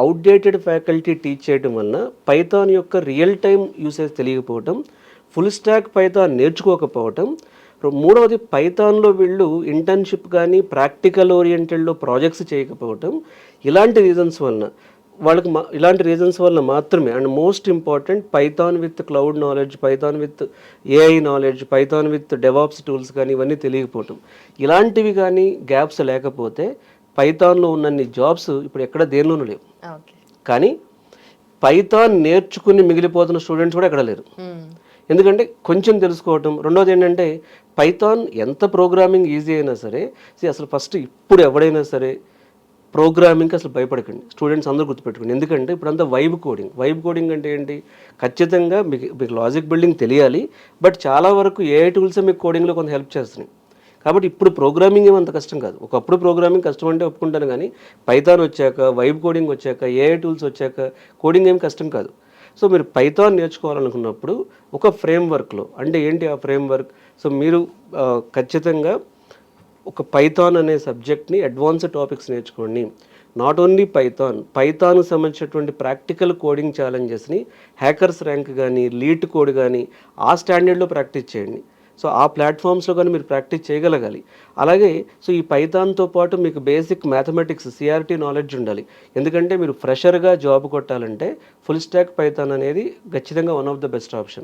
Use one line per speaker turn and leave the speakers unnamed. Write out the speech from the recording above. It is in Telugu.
అవుట్డేటెడ్ ఫ్యాకల్టీ టీచ్ చేయడం వలన పైథాన్ యొక్క రియల్ టైం యూసేజ్ తెలియకపోవటం, ఫుల్ స్టాక్ పైథాన్ నేర్చుకోకపోవటం, మూడవది పైథాన్లో వీళ్ళు ఇంటర్న్షిప్ కానీ ప్రాక్టికల్ ఓరియంటెడ్లో ప్రాజెక్ట్స్ చేయకపోవటం, ఇలాంటి రీజన్స్ వలన వాళ్ళకి ఇలాంటి రీజన్స్ వల్ల మాత్రమే. And most important Python with cloud knowledge, Python with AI knowledge, Python with DevOps tools కానీ ఇవన్నీ తెలియకపోవటం, ఇలాంటివి కానీ గ్యాప్స్ లేకపోతే పైథాన్లో ఉన్నన్ని జాబ్స్ ఇప్పుడు ఎక్కడ దేనిలోనూ లేవు. కానీ పైథాన్ నేర్చుకుని మిగిలిపోతున్న స్టూడెంట్స్ కూడా ఎక్కడ లేరు. ఎందుకంటే కొంచెం తెలుసుకోవటం. రెండోది ఏంటంటే పైథాన్ ఎంత ప్రోగ్రామింగ్ ఈజీ అయినా సరే, అసలు ఫస్ట్ ఇప్పుడు ఎవడైనా సరే ప్రోగ్రామింగ్కి అసలు భయపడకండి. స్టూడెంట్స్ అందరూ గుర్తుపెట్టుకోండి. ఎందుకంటే ఇప్పుడంతా వైబ్ కోడింగ్ అంటే ఏంటి? ఖచ్చితంగా మీకు లాజిక్ బిల్డింగ్ తెలియాలి, బట్ చాలా వరకు ఏఐ టూల్స్ మీకు కోడింగ్లో కొంత హెల్ప్ చేస్తున్నాయి. కాబట్టి ఇప్పుడు ప్రోగ్రామింగ్ ఏమంత కష్టం కాదు. ఒకప్పుడు ప్రోగ్రామింగ్ కష్టం అంటే ఒప్పుకుంటాను, కానీ పైథాన్ వచ్చాక, వైబ్ కోడింగ్ వచ్చాక, ఏఐ టూల్స్ వచ్చాక కోడింగ్ ఏం కష్టం కాదు. సో మీరు పైథాన్ నేర్చుకోవాలనుకున్నప్పుడు ఒక ఫ్రేమ్వర్క్లో, అంటే ఏంటి ఆ ఫ్రేమ్వర్క్? సో మీరు ఖచ్చితంగా ఒక పైథాన్ అనే సబ్జెక్ట్ని అడ్వాన్స్డ్ టాపిక్స్ నేర్చుకోండి. నాట్ ఓన్లీ పైథాన్కి సంబంధించినటువంటి ప్రాక్టికల్ కోడింగ్ ఛాలెంజెస్ని హ్యాకర్స్ ర్యాంక్ కానీ, లీట్ కోడ్ కానీ ఆ స్టాండర్డ్లో ప్రాక్టీస్ చేయండి. సో ఆ ప్లాట్ఫామ్స్లో కానీ మీరు ప్రాక్టీస్ చేయగలగాలి. అలాగే సో ఈ పైథాన్తో పాటు మీకు బేసిక్ మ్యాథమెటిక్స్, సిఆర్టీ నాలెడ్జ్ ఉండాలి. ఎందుకంటే మీరు ఫ్రెషర్గా జాబ్ కొట్టాలంటే ఫుల్ స్టాక్ పైథాన్ అనేది ఖచ్చితంగా one of the best option.